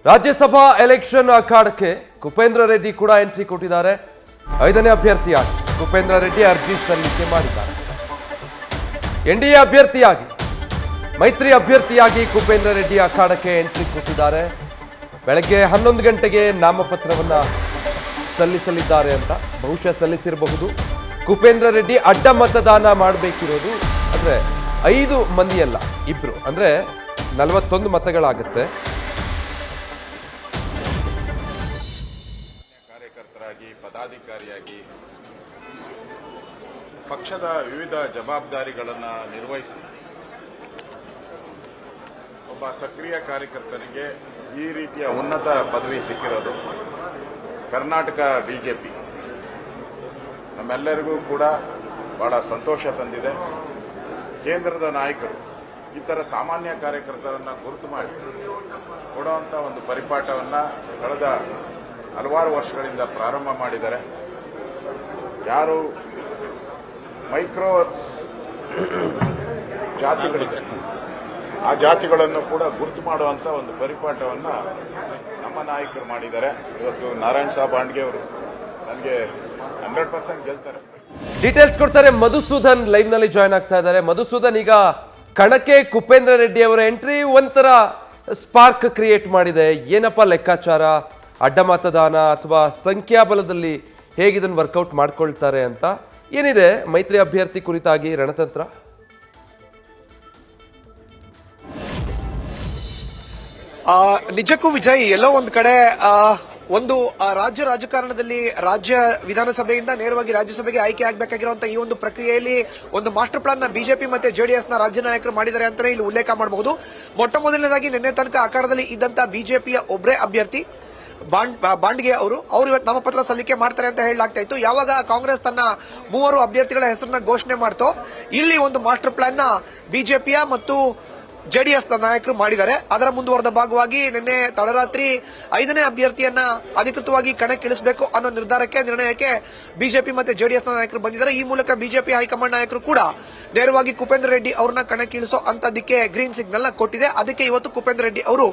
Rajya Sabha election ಅಖಾಡಕ್ಕೆ Kupendra Reddy ಕೂಡ entry ಕೊಟ್ಟಿದ್ದಾರೆ. 5ನೇ ಅಭ್ಯರ್ಥಿಯಾಗಿ ಕುಪೇಂದ್ರ ರೆಡ್ಡಿ ಅರ್ಜಿ ಸಲ್ಲಿಕೆ ಮಾಡಿದ್ದಾರೆ. ಎನ್ಡಿಎ ಅಭ್ಯರ್ಥಿಯಾಗಿ ಮೈತ್ರಿ ಅಭ್ಯರ್ಥಿಯಾಗಿ ಕುಪೇಂದ್ರ ರೆಡ್ಡಿ ಅಖಾಡಕ್ಕೆ ಎಂಟ್ರಿ ಕೊಟ್ಟಿದ್ದಾರೆ. ಬೆಳಗ್ಗೆ 11 ಗಂಟೆಗೆ ನಾಮಪತ್ರವನ್ನ ಸಲ್ಲಿಸಲಿದ್ದಾರೆ ಅಂತ ಬಹುಶಃ ಸಲ್ಲಿಸಿರಬಹುದು. ಕುಪೇಂದ್ರ ರೆಡ್ಡಿ ಅಡ್ಡ ಮತದಾನ ಮಾಡಬೇಕಿರೋದು ಅಂದ್ರೆ 5 ಮಂದಿಯಲ್ಲ, ಇಬ್ರು, ಅಂದ್ರೆ 41 ಮತಗಳಾಗುತ್ತೆ. ಕಾರ್ಯಕರ್ತರಾಗಿ ಪದಾಧಿಕಾರಿಯಾಗಿ ಪಕ್ಷದ ವಿವಿಧ ಜವಾಬ್ದಾರಿಗಳನ್ನು ನಿರ್ವಹಿಸಿ ಒಬ್ಬ ಸಕ್ರಿಯ ಕಾರ್ಯಕರ್ತನಿಗೆ ಈ ರೀತಿಯ ಉನ್ನತ ಪದವಿ ಸಿಕ್ಕಿರೋದು ಕರ್ನಾಟಕ ಬಿಜೆಪಿ ನಮ್ಮೆಲ್ಲರಿಗೂ ಕೂಡ ಬಹಳ ಸಂತೋಷ ತಂದಿದೆ. ಕೇಂದ್ರದ ನಾಯಕರು ಈ ಥರ ಸಾಮಾನ್ಯ ಕಾರ್ಯಕರ್ತರನ್ನು ಗುರುತು ಮಾಡಿ ಕೊಡುವಂಥ ಒಂದು ಪರಿಪಾಠವನ್ನು ಕಳೆದ ಹಲವಾರು ವರ್ಷಗಳಿಂದ ಪ್ರಾರಂಭ ಮಾಡಿದ್ದಾರೆ. ಯಾರು ಮೈಕ್ರೋ ಜಾತಿಗಳಿದೆ ಆ ಜಾತಿಗಳನ್ನು ಕೂಡ ಗುರುತು ಮಾಡುವಂಥ ಒಂದು ಪರಿಪಾಠವನ್ನು ನಮ್ಮ ನಾಯಕರು ಮಾಡಿದ್ದಾರೆ. ಇವತ್ತು ನಾರಾಯಣ್ ಸಾಬ್ ಬಾಂಡ್ಗೆ ಅವರು ನನಗೆ 100% ಗೆಲ್ತಾರೆ. ಡೀಟೇಲ್ಸ್ ಕೊಡ್ತಾರೆ ಮಧುಸೂದನ್, ಲೈವ್ ನಲ್ಲಿ ಜಾಯ್ನ್ ಆಗ್ತಾ ಇದ್ದಾರೆ. ಮಧುಸೂದನ್, ಈಗ ಕಣಕ್ಕೆ ಕುಪೇಂದ್ರ ರೆಡ್ಡಿ ಅವರ ಎಂಟ್ರಿ ಒಂಥರ ಸ್ಪಾರ್ಕ್ ಕ್ರಿಯೇಟ್ ಮಾಡಿದೆ. ಏನಪ್ಪ ಲೆಕ್ಕಾಚಾರ? ಅಡ್ಡ ಮತದಾನ ಅಥವಾ ಸಂಖ್ಯಾಬಲದಲ್ಲಿ ಹೇಗಿದನ್ನು ವರ್ಕೌಟ್ ಮಾಡ್ಕೊಳ್ತಾರೆ ಅಂತ ಏನಿದೆ ಮೈತ್ರಿ ಅಭ್ಯರ್ಥಿ ಕುರಿತಾಗಿ ರಣತಂತ್ರ? ನಿಜಕ್ಕೂ ವಿಜಯ್, ಎಲ್ಲೋ ಒಂದು ಕಡೆ ಒಂದು ರಾಜ್ಯ ರಾಜಕಾರಣದಲ್ಲಿ ರಾಜ್ಯ ವಿಧಾನಸಭೆಯಿಂದ ನೇರವಾಗಿ ರಾಜ್ಯಸಭೆಗೆ ಆಯ್ಕೆ ಆಗಬೇಕಾಗಿರುವಂತಹ ಈ ಒಂದು ಪ್ರಕ್ರಿಯೆಯಲ್ಲಿ ಒಂದು ಮಾಸ್ಟರ್ ಪ್ಲಾನ್ ನ ಬಿಜೆಪಿ ಮತ್ತೆ ಜೆಡಿಎಸ್ ನ ರಾಜ್ಯ ನಾಯಕರು ಮಾಡಿದ್ದಾರೆ ಅಂತಾನೆ ಇಲ್ಲಿ ಉಲ್ಲೇಖ ಮಾಡಬಹುದು. ಮೊಟ್ಟ ಮೊದಲನೇದಾಗಿ ನಿನ್ನೆ ತನಕ ಅಖಾಡದಲ್ಲಿ ಇದ್ದಂತಹ ಬಿಜೆಪಿಯ ಒಬ್ಬರೇ ಅಭ್ಯರ್ಥಿ ಬಾಂಡ್ಗೆ ಅವರು ಇವತ್ತು ನಾಮಪತ್ರ ಸಲ್ಲಿಕೆ ಮಾಡ್ತಾರೆ ಅಂತ ಹೇಳಲಾಗ್ತಾ ಇತ್ತು. ಯಾವಾಗ ಕಾಂಗ್ರೆಸ್ ತನ್ನ 3 ಅಭ್ಯರ್ಥಿಗಳ ಹೆಸರನ್ನ ಘೋಷಣೆ ಮಾಡ್ತೋ, ಇಲ್ಲಿ ಒಂದು ಮಾಸ್ಟರ್ ಪ್ಲಾನ್ ನ ಬಿಜೆಪಿಯ ಮತ್ತು ಜೆಡಿಎಸ್ ನ ನಾಯಕರು ಮಾಡಿದ್ದಾರೆ. ಅದರ ಮುಂದುವರೆದ ಭಾಗವಾಗಿ ನಿನ್ನೆ ತಡರಾತ್ರಿ 5ನೇ ಅಭ್ಯರ್ಥಿಯನ್ನ ಅಧಿಕೃತವಾಗಿ ಕಣಕ್ಕಿಳಿಸಬೇಕು ಅನ್ನೋ ನಿರ್ಣಯಕ್ಕೆ ಬಿಜೆಪಿ ಮತ್ತೆ ಜೆಡಿಎಸ್ ನ ನಾಯಕರು ಬಂದಿದ್ದಾರೆ. ಈ ಮೂಲಕ ಬಿಜೆಪಿ ಹೈಕಮಾಂಡ್ ನಾಯಕರು ಕೂಡ ನೇರವಾಗಿ ಕುಪೇಂದ್ರ ರೆಡ್ಡಿ ಅವರನ್ನ ಕಣಕ್ಕಿಳಿಸೋ ಅಂತದಕ್ಕೆ ಗ್ರೀನ್ ಸಿಗ್ನಲ್ ನ ಕೊಟ್ಟಿದೆ. ಅದಕ್ಕೆ ಇವತ್ತು ಕುಪೇಂದ್ರ ರೆಡ್ಡಿ ಅವರು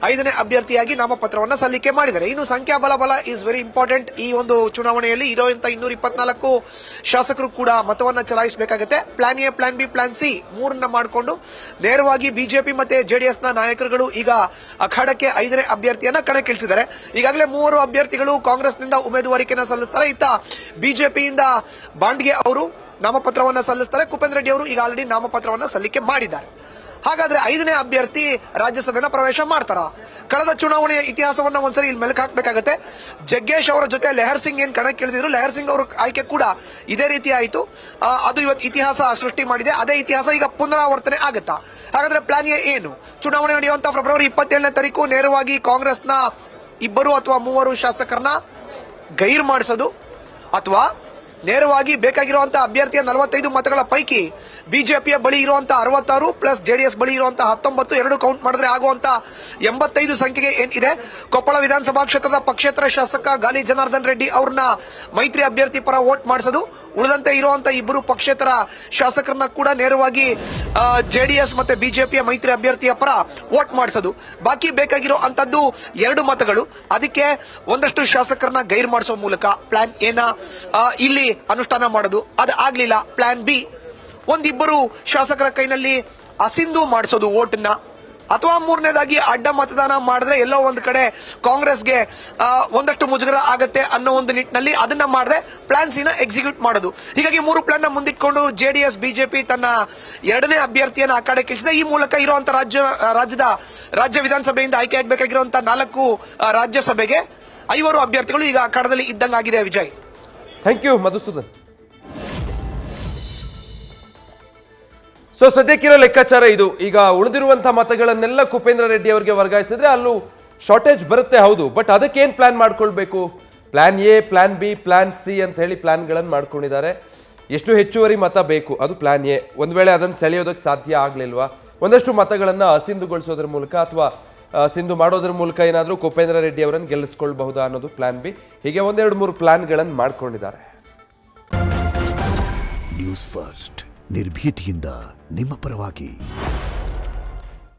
5ನೇ ಅಭ್ಯರ್ಥಿಯಾಗಿ ನಾಮಪತ್ರವನ್ನ ಸಲ್ಲಿಕೆ ಮಾಡಿದ್ದಾರೆ. ಇನ್ನು ಸಂಖ್ಯಾಬಲ ಈಸ್ ವೆರಿ ಇಂಪಾರ್ಟೆಂಟ್. ಈ ಒಂದು ಚುನಾವಣೆಯಲ್ಲಿ ಇರುವಂತ 224 ಶಾಸಕರು ಕೂಡ ಮತವನ್ನ ಚಲಾಯಿಸಬೇಕಾಗುತ್ತೆ. Plan A, plan B, plan C 3 ಮಾಡಿಕೊಂಡು ನೇರವಾಗಿ ಬಿಜೆಪಿ ಮತ್ತೆ ಜೆಡಿಎಸ್ ನ ನಾಯಕರುಗಳು ಈಗ ಅಖಾಡಕ್ಕೆ 5ನೇ ಅಭ್ಯರ್ಥಿಯನ್ನ ಕಣಕ್ಕಿಳಿಸಿದ್ದಾರೆ. ಈಗಾಗಲೇ 3 ಅಭ್ಯರ್ಥಿಗಳು ಕಾಂಗ್ರೆಸ್ನಿಂದ ಉಮೇದುವಾರಿಕೆಯನ್ನು ಸಲ್ಲಿಸುತ್ತಾರೆ. ಇತ್ತ ಬಿಜೆಪಿಯಿಂದ ಬಾಂಡ್ಗೆ ಅವರು ನಾಮಪತ್ರವನ್ನ ಸಲ್ಲಿಸುತ್ತಾರೆ. ಕುಪೇಂದ್ರ ರೆಡ್ಡಿ ಅವರು ಈಗ ಆಲ್ರೆಡಿ ನಾಮಪತ್ರವನ್ನ ಸಲ್ಲಿಕೆ ಮಾಡಿದ್ದಾರೆ. ಹಾಗಾದ್ರೆ 5ನೇ ಅಭ್ಯರ್ಥಿ ರಾಜ್ಯಸಭೆನ ಪ್ರವೇಶ ಮಾಡ್ತಾರ? ಕಳೆದ ಚುನಾವಣೆಯ ಇತಿಹಾಸವನ್ನ ಒಂದ್ಸರಿ ಇಲ್ಲಿ ಮೆಲುಕು ಹಾಕಬೇಕಾಗುತ್ತೆ. ಜಗ್ಗೇಶ್ ಅವರ ಜೊತೆ ಲೆಹರ್ ಸಿಂಗ್ ಏನ್ ಕಣಕ್ಕಿಳಿದಿದ್ರು, ಲೆಹರ್ ಸಿಂಗ್ ಅವರ ಆಯ್ಕೆ ಕೂಡ ಇದೇ ರೀತಿ ಆಯಿತು. ಅದು ಇವತ್ತು ಇತಿಹಾಸ ಸೃಷ್ಟಿ ಮಾಡಿದೆ. ಅದೇ ಇತಿಹಾಸ ಈಗ ಪುನರಾವರ್ತನೆ ಆಗುತ್ತಾ? ಹಾಗಾದ್ರೆ ಪ್ಲಾನ್ ಎ ಏನು? ಚುನಾವಣೆ ನಡೆಯುವಂತ ಫೆಬ್ರವರಿ 27ನೇ ತಾರೀಕು ನೇರವಾಗಿ ಕಾಂಗ್ರೆಸ್ನ 2 ಅಥವಾ 3 ಶಾಸಕರನ್ನ ಗೈರು ಮಾಡಿಸೋದು, ಅಥವಾ ನೇರವಾಗಿ ಬೇಕಾಗಿರುವಂತಹ ಅಭ್ಯರ್ಥಿಯ 45 ಮತಗಳ ಪೈಕಿ ಬಿಜೆಪಿಯ ಬಳಿ ಇರುವಂತಹ 66 ಪ್ಲಸ್ ಜೆಡಿಎಸ್ ಬಳಿ ಇರುವಂತಹ 19 ಎರಡು ಕೌಂಟ್ ಮಾಡಿದ್ರೆ ಆಗುವಂತಹ 85 ಸಂಖ್ಯೆಗೆ ಏನಿದೆ ಕೊಪ್ಪಳ ವಿಧಾನಸಭಾ ಕ್ಷೇತ್ರದ ಪಕ್ಷೇತರ ಶಾಸಕ ಗಾಲಿ ಜನಾರ್ದನ್ ರೆಡ್ಡಿ ಅವ್ರನ್ನ ಮೈತ್ರಿ ಅಭ್ಯರ್ಥಿ ಪರ ವೋಟ್ ಮಾಡಿಸೋದು, ಉಳಿದಂತೆ ಇರುವಂತಹ 2 ಪಕ್ಷೇತರ ಶಾಸಕರನ್ನ ಕೂಡ ನೇರವಾಗಿ ಜೆಡಿಎಸ್ ಮತ್ತೆ ಬಿಜೆಪಿಯ ಮೈತ್ರಿ ಅಭ್ಯರ್ಥಿಯ ಪರ ವೋಟ್ ಮಾಡಿಸೋದು. ಬಾಕಿ ಬೇಕಾಗಿರೋ ಅಂತದ್ದು 2 ಮತಗಳು. ಅದಕ್ಕೆ ಒಂದಷ್ಟು ಶಾಸಕರನ್ನ ಗೈರ್ ಮಾಡಿಸೋ ಮೂಲಕ ಪ್ಲಾನ್ ಎನ ಇಲ್ಲಿ ಅನುಷ್ಠಾನ ಮಾಡೋದು. ಅದು ಆಗ್ಲಿಲ್ಲ, ಪ್ಲಾನ್ ಬಿ, 1-2 ಶಾಸಕರ ಕೈನಲ್ಲಿ ಅಸಿಂಧು ಮಾಡಿಸೋದು ವೋಟ್ನ, ಅಥವಾ 3ನೇದಾಗಿ ಅಡ್ಡ ಮತದಾನ ಮಾಡಿದ್ರೆ ಎಲ್ಲೋ ಒಂದು ಕಡೆ ಕಾಂಗ್ರೆಸ್ಗೆ ಒಂದಷ್ಟು ಮುಜುಗರ ಆಗತ್ತೆ ಅನ್ನೋ ಒಂದು ನಿಟ್ಟಿನಲ್ಲಿ ಅದನ್ನ ಮಾಡದೆ ಪ್ಲಾನ್ ಸಿ ನ ಎಕ್ಸಿಕ್ಯೂಟ್ ಮಾಡೋದು. ಹೀಗಾಗಿ 3 ಪ್ಲಾನ್ ನ ಮುಂದಿಟ್ಕೊಂಡು ಜೆಡಿಎಸ್ ಬಿಜೆಪಿ ತನ್ನ 2ನೇ ಅಭ್ಯರ್ಥಿಯನ್ನು ಅಖಾಡಕ್ಕಿಳಿಸಿದೆ. ಈ ಮೂಲಕ ಇರುವಂತಹ ರಾಜ್ಯ ವಿಧಾನಸಭೆಯಿಂದ ಆಯ್ಕೆ ಆಗಬೇಕಾಗಿರುವಂತಹ 4 ರಾಜ್ಯಸಭೆಗೆ 5 ಅಭ್ಯರ್ಥಿಗಳು ಈಗ ಅಖಾಡದಲ್ಲಿ ಇದ್ದಂಗಾಗಿದೆ. Vijay, thank you Madhusudan. So ಸದ್ಯಕ್ಕಿರೋ ಲೆಕ್ಕಾಚಾರ ಇದು. ಈಗ ಉಳಿದಿರುವಂತಹ ಮತಗಳನ್ನೆಲ್ಲ ಕುಪೇಂದ್ರ ರೆಡ್ಡಿ ಅವರಿಗೆ ವರ್ಗಾಯಿಸಿದ್ರೆ ಅಲ್ಲೂ ಶಾರ್ಟೇಜ್ ಬರುತ್ತೆ, ಹೌದು. ಬಟ್ ಅದಕ್ಕೆ ಏನ್ ಪ್ಲಾನ್ ಮಾಡ್ಕೊಳ್ಬೇಕು? Plan A, plan B, plan C ಅಂತ ಹೇಳಿ ಪ್ಲಾನ್ಗಳನ್ನು ಮಾಡ್ಕೊಂಡಿದ್ದಾರೆ. ಎಷ್ಟು ಹೆಚ್ಚುವರಿ ಮತ ಬೇಕು ಅದು ಪ್ಲಾನ್ ಎ. ಒಂದ್ ವೇಳೆ ಅದನ್ನು ಸೆಳೆಯೋದಕ್ಕೆ ಸಾಧ್ಯ ಆಗ್ಲಿಲ್ವಾ, ಒಂದಷ್ಟು ಮತಗಳನ್ನ ಅಸಿಂಧುಗೊಳಿಸೋದ್ರ ಮೂಲಕ ಅಥವಾ ಸಿಂಧು ಮಾಡೋದ್ರ ಮೂಲಕ ಏನಾದರೂ ಕುಪೇಂದ್ರ ರೆಡ್ಡಿ ಅವರನ್ನು ಗೆಲ್ಲಿಸ್ಕೊಳ್ಬಹುದಾ ಅನ್ನೋದು ಪ್ಲಾನ್ ಬಿ. ಹೀಗೆ 1-2-3 ಪ್ಲಾನ್ಗಳನ್ನು ಮಾಡ್ಕೊಂಡಿದ್ದಾರೆ. ನ್ಯೂಸ್ ಫಸ್ಟ್, ನಿರ್ಭೀತಿಯಿಂದ ನಿಮ್ಮ ಪರವಾಗಿ.